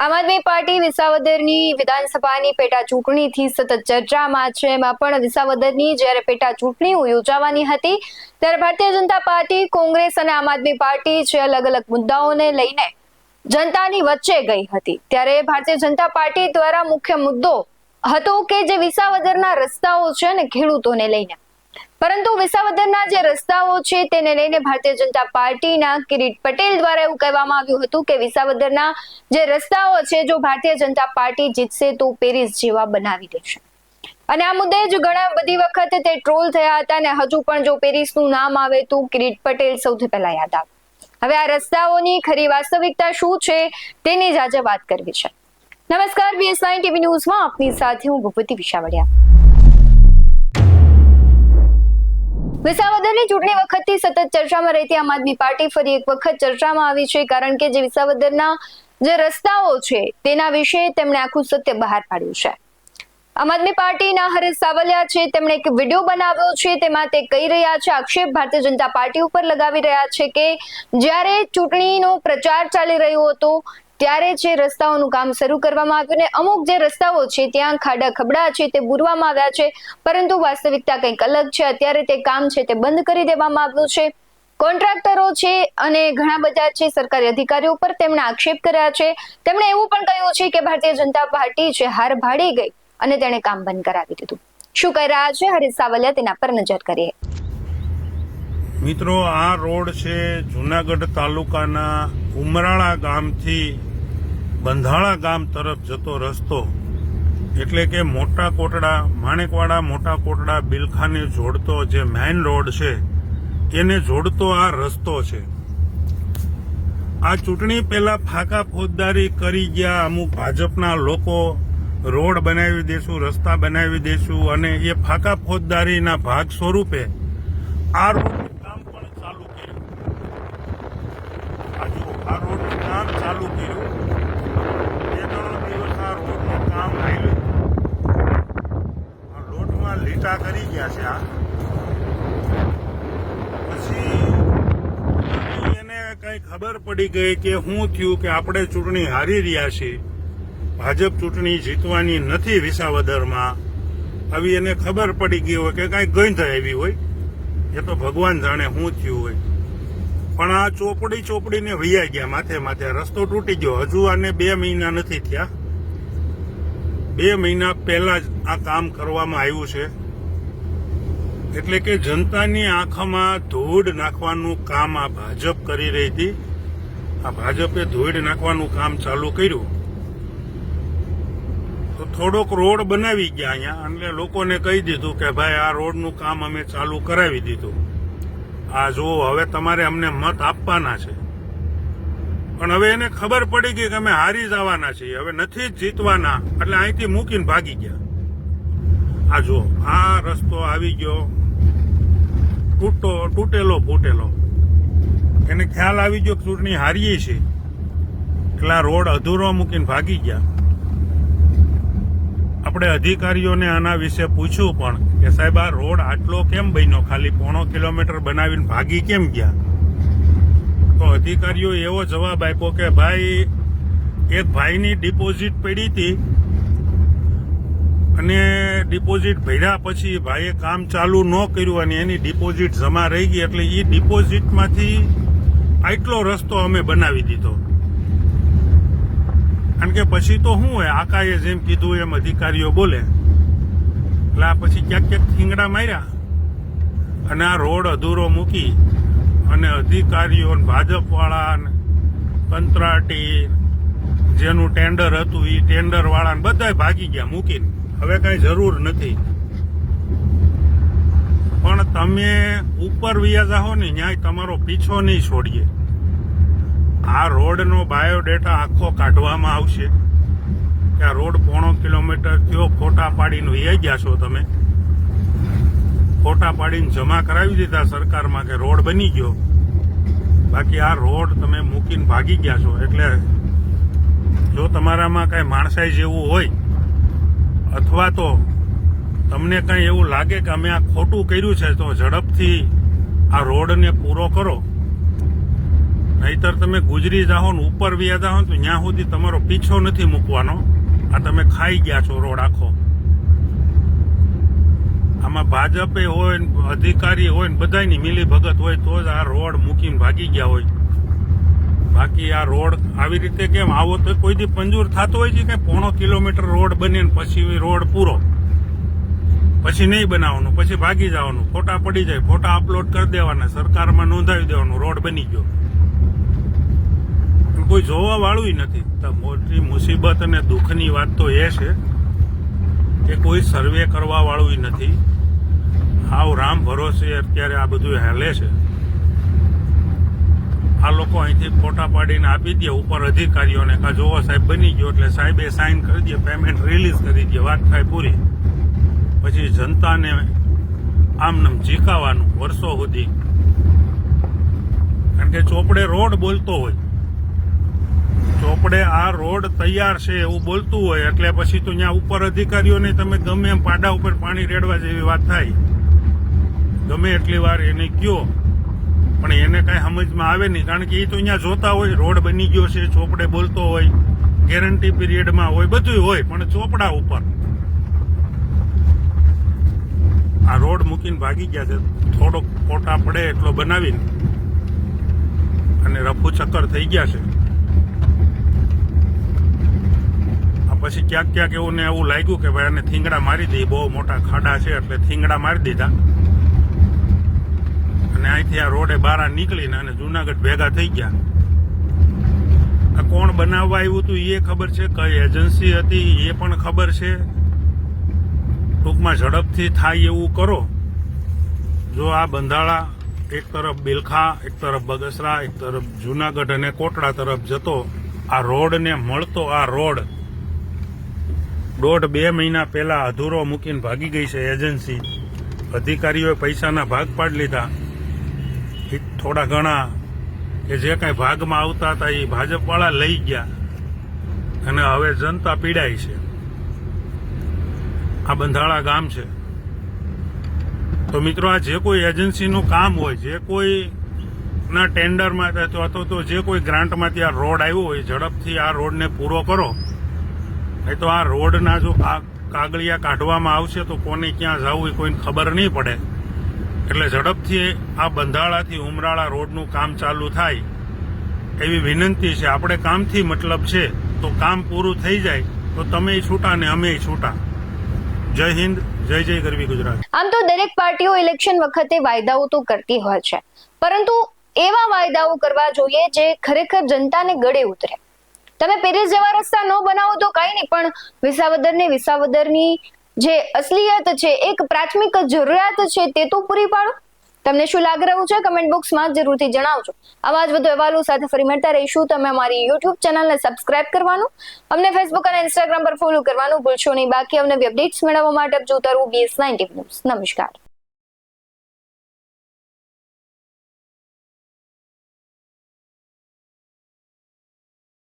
આમ આદમી પાર્ટી વિસાવદરની વિધાનસભાની પેટા ચૂંટણીથી સતત ચર્ચામાં છે. એમાં પણ વિસાવદરની જ્યારે પેટા ચૂંટણીઓ યોજાવાની હતી ત્યારે ભારતીય જનતા પાર્ટી, કોંગ્રેસ અને આમ આદમી પાર્ટી જે અલગ અલગ મુદ્દાઓને લઈને જનતાની વચ્ચે ગઈ હતી. ત્યારે ભારતીય જનતા પાર્ટી દ્વારા મુખ્ય મુદ્દો હતો કે જે વિસાવદરના રસ્તાઓ છે ને ખેડૂતોને લઈને, પરંતુ વિસાવદરના જે રસ્તાઓ છે તેને લઈને ભારતીય જનતા પાર્ટીના કિરીટ પટેલ દ્વારા એવું કહેવામાં આવ્યું હતું કે વિસાવદરના જે રસ્તાઓ છે જો ભારતીય જનતા પાર્ટી જીતશે તો પેરિસ જેવા બનાવી દેશે. અને આ મુદ્દે જ ઘણા બધી વખત તે ટ્રોલ થયા હતા અને હજુ પણ જો પેરિસનું નામ આવે તો કિરીટ પટેલ સૌથી પહેલા યાદ આવે. હવે આ રસ્તાઓની ખરી વાસ્તવિકતા શું છે તેની જ આજે વાત કરવી છે. નમસ્કાર, BS9 TV ન્યૂઝમાં આપની સાથે હું ભૂપતિ વિસાવડિયા. વિસાવદરની ચૂંટણી વખતથી સતત ચર્ચામાં રહેતી આમ આદમી પાર્ટી ફરી એક વખત ચર્ચામાં આવી છે, કારણ કે જે વિસાવદરના જે રસ્તાઓ છે તેના વિશે તેમણે આખું સત્ય બહાર પાડ્યું છે. આમ આદમી પાર્ટીના હરેશ સાવલિયા છે, તેમણે એક વિડીયો બનાવ્યો છે. તેમાં તે કહી રહ્યા છે, આક્ષેપ ભારતીય જનતા પાર્ટી ઉપર લગાવી રહ્યા છે કે જ્યારે ચૂંટણીનો પ્રચાર ચાલી રહ્યો હતો ત્યારે જે રસ્તાઓનું કામ શરૂ કરવામાં આવ્યું ને અમુક જે રસ્તાઓ છે ત્યાં ખાડા ખબડા છે તે પૂરવામાં આવ્યા છે, પરંતુ વાસ્તવિકતા કંઈક અલગ છે. અત્યારે તે કામ છે તે બંધ કરી દેવામાં આવ્યું છે. કોન્ટ્રાક્ટરો છે અને ઘણા બધા છે સરકારી અધિકારીઓ પર તેમણે આક્ષેપ કર્યા છે. તેમણે એવું પણ કહ્યું છે કે ભારતીય જનતા પાર્ટી છે હાર ભાડી ગઈ અને તેણે કામ બંધ કરાવી દીધું. શું કહી રહ્યા છે હરીશ સાવલિયા, તેના પર નજર કરીએ. મિત્રો, આ રોડ છે જુનાગઢ તાલુકાના ઉમરાળા ગામથી બંધાળા ગામ તરફ જતો રસ્તો, એટલે કે મોટા કોટડા, માણેકવાડા મોટા કોટડા બિલખાને જોડતો જે મેઇન રોડ છે એને જોડતો આ રસ્તો છે. આ ચૂંટણી પહેલા ફાંકા ફોજદારી કરી ગયા અમુક ભાજપના લોકો, રોડ બનાવી દેશું, રસ્તા બનાવી દેશું, અને એ ફાંકા ફોજદારીના ભાગ સ્વરૂપે આ રોડનું કામ પણ ચાલુ કર્યું. આ રોડનું કામ ચાલુ કર્યું. લીટા કરી ગયા છે. આ પછી એને કઈ ખબર પડી ગઈ કે શું થયું કે આપણે ચૂંટણી હારી રહ્યા છીએ, ભાજપ ચૂંટણી જીતવાની નથી વિસાવદરમાં. આવી એને ખબર પડી ગઈ હોય કે કઈ ગંધ આવી હોય, એ તો ભગવાન જાણે શું થયું હોય. પણ આ ચોપડીને વૈયા ગયા માથે માથે. રસ્તો તૂટી ગયો. હજુ આને 2 મહિના નથી થયા. 2 મહિના પહેલા જ આ કામ કરવામાં આવ્યું છે. એટલે કે જનતાની આંખમાં ધૂળ નાખવાનું કામ આ ભાજપ કરી રહી હતી. આ ભાજપે ધૂળ નાખવાનું કામ ચાલુ કર્યું તો થોડોક રોડ બનાવી ગયા અહીંયા, એટલે લોકોને કહી દીધું કે ભાઈ આ રોડનું કામ અમે ચાલુ કરાવી દીધું. આ જો હવે તમારે અમને મત આપવાના છે. પણ હવે એને ખબર પડી ગઈ કે અમે હારી જવાના છીએ, હવે નથી જ જીતવાના, એટલે અહીંથી મૂકીને ભાગી ગયા. આ જો આ રસ્તો આવી ગયો તૂટેલો ફૂટેલો. એને ખ્યાલ આવી ગયો કે ચૂંટણી હારીએ છે, એટલે આ રોડ અધૂરો મૂકીને ભાગી ગયા. આપણે અધિકારીઓને આના વિશે પૂછ્યું પણ કે સાહેબ આ રોડ આટલો કેમ બન્યો, ખાલી 1.5 કિલોમીટર બનાવીને ભાગી કેમ ગયા? તો અધિકારીઓ એવો જવાબ આપ્યો કે ભાઈ, એક ભાઈની ડિપોઝિટ પડી હતી અને ડિપોઝિટ ભર્યા પછી ભાઈએ કામ ચાલુ ન કર્યું અને એની ડિપોઝિટ જમા રહી ગઈ, એટલે એ ડિપોઝિટમાંથી આટલો રસ્તો અમે બનાવી દીધો. કારણ કે પછી તો શું હોય, આકાએ જેમ કીધું એમ અધિકારીઓ બોલે, એટલે આ પછી ક્યાંક થીંગડા માર્યા અને આ રોડ અધૂરો મૂકી અને અધિકારીઓ, ભાજપ વાળા, કંત્રાટી, જેનું ટેન્ડર હતું એ ટેન્ડર વાળા બધા ભાગી ગયા મૂકીને. હવે કઈ જરૂર નથી. પણ તમે ઉપર વ્યા જાઓ ને ન્યાય તમારો પીછો નહીં છોડીએ. આ રોડનો બાયોડેટા આખો કાઢવામાં આવશે કે આ રોડ 1.5 કિલોમીટર થયો, ફોટા પાડીને વહી ગયા છો તમે. ફોટા પાડીને જમા કરાવી દીધા સરકારમાં કે રોડ બની ગયો, બાકી આ રોડ તમે મૂકીને ભાગી ગયા છો. એટલે જો તમારામાં કઈ માણસાઈ જેવું હોય, અથવા તો તમને કઈ એવું લાગે કે અમે આ ખોટું કર્યું છે, તો ઝડપથી આ રોડને પૂરો કરો. નહીતર તમે ગુજરી જાઓ ને ઉપર વ્યા જાઓ ને તો ત્યાં સુધી તમારો પીછો નથી મૂકવાનો. આ તમે ખાઈ ગયા છો રોડ આખો. આમાં ભાજપે હોય ને અધિકારી હોય ને બધાની મિલી ભગત હોય તો જ આ રોડ મૂકીને ભાગી ગયા હોય. બાકી આ રોડ આવી રીતે કેમ આવો તો કોઈ દી મંજૂર થતો હોય છે કે 0.5 કિલોમીટર રોડ બને ને પછી રોડ પૂરો, પછી નહીં બનાવવાનું, પછી ભાગી જવાનું, ફોટા પડી જાય, ફોટા અપલોડ કરી દેવાના, સરકારમાં નોંધાવી દેવાનું, રોડ બની ગયો. કોઈ જોવા વાળું નથી. તો મોટી મુસીબત અને દુઃખની વાત તો એ છે કે કોઈ સર્વે કરવા વાળું નથી. આવ રામ ભરોસે અત્યારે આ બધું હાલે છે. આ લોકો અહીંથી ફોટા પાડીને આપી દે ઉપર અધિકારીઓને કે જોવો સાહેબ બની ગયો, એટલે સાહેબે સાઇન કરી દે, પેમેન્ટ રિલીઝ કરી દે, વાત થાય પૂરી. પછી જનતાને આમનામ ઝીકાવાનું વર્ષો સુધી. કારણ કે ચોપડે રોડ બોલતો હોય, ચોપડે આ રોડ તૈયાર છે એવું બોલતું હોય, એટલે પછી તો ત્યાં ઉપર અધિકારીઓને તમે ગમે એમ પાડા ઉપર પાણી રેડવા જેવી વાત થાય. ગમે એટલી વાર એને કયો પણ એને કઈ સમજમાં આવે નહીં. કારણ કે એ તો અહીંયા જોતા હોય રોડ બની ગયો છે, ચોપડે બોલતો હોય, ગેરંટી પીરિયડમાં હોય, બધું હોય, પણ ચોપડા ઉપર આ રોડ મૂકીને ભાગી ગયા છે. થોડોક ફોટા પડે એટલો બનાવીને અને રફુ ચક્કર થઈ ગયા છે. પછી ક્યાંક ક્યાંક એવું ને એવું લાગ્યું કે ભાઈ આને થીંગડા મારી દઈએ, બહુ મોટા ખાડા છે એટલે થીંગડા મારી દીધા અને અહીંથી આ રોડે બહાર નીકળીને અને જુનાગઢ ભેગા થઈ ગયા. આ કોણ બનાવવા આવ્યું હતું એ ખબર છે, કઈ એજન્સી હતી એ પણ ખબર છે. ટૂંકમાં ઝડપથી થાય એવું કરો. જો આ બંધાળા એક તરફ બિલખા, એક તરફ બગસરા, એક તરફ જુનાગઢ અને કોટડા તરફ જતો આ રોડને મળતો આ રોડ 1.5-2 મહિના પહેલા અધૂરો મૂકીને ભાગી ગઈ છે એજન્સી. અધિકારીઓએ પૈસાના ભાગ પાડી લીધા. થોડા ઘણા કે જે કાંઈ ભાગમાં આવતા હતા એ ભાજપવાળા લઈ ગયા અને હવે જનતા પીડાય છે. આ બંધાળા ગામ છે. તો મિત્રો, આ જે કોઈ એજન્સીનું કામ હોય, જે કોઈ ના ટેન્ડરમાં અથવા તો જે કોઈ ગ્રાન્ટમાંથી આ રોડ આવ્યો હોય, ઝડપથી આ રોડને પૂરો કરો. નહીં તો આ રોડના જો કાગળિયા કાઢવામાં આવશે તો કોને ક્યાં જવું એ કોઈને ખબર નહીં પડે. એટલે ઝડપથી આ બંધાળાથી ઉમરાળા રોડનું કામ ચાલુ થાય એવી વિનંતી છે. આપણે કામથી મતલબ છે તો કામ પૂરું થઈ જાય તો તમે છૂટા ને અમે છૂટા. જય હિન્દ, જય જય ગરવી ગુજરાત. આમ તો દરેક પાર્ટીઓ ઇલેક્શન વખતે વાયદાઓ તો કરતી હોય છે, પરંતુ એવા વાયદાઓ કરવા જોઈએ જે ખરેખર જનતાને ગળે ઉતરે. તમે પેરિસ જેવા રસ્તા ન બનાવો તો કઈ નહીં, પણ વિસાવદરની જે અસલિયત છે, એક પ્રાથમિક જરૂરિયાત છે તે તો પૂરી પાડો. તમને શું લાગી રહ્યું છે કમેન્ટ બોક્સમાં જરૂરથી જણાવજો. આવા જ વધુ અહેવાલો સાથે ફરી મળતા રહીશું. તમે અમારી YouTube ચેનલને સબસ્ક્રાઇબ કરવાનું, અમને Facebook અને Instagram પર ફોલો કરવાનું ભૂલશો નહીં. બાકી અવનવી અપડેટ્સ મેળવવા માટે જોતા રહો BS9 TV ન્યૂઝ. નમસ્કાર.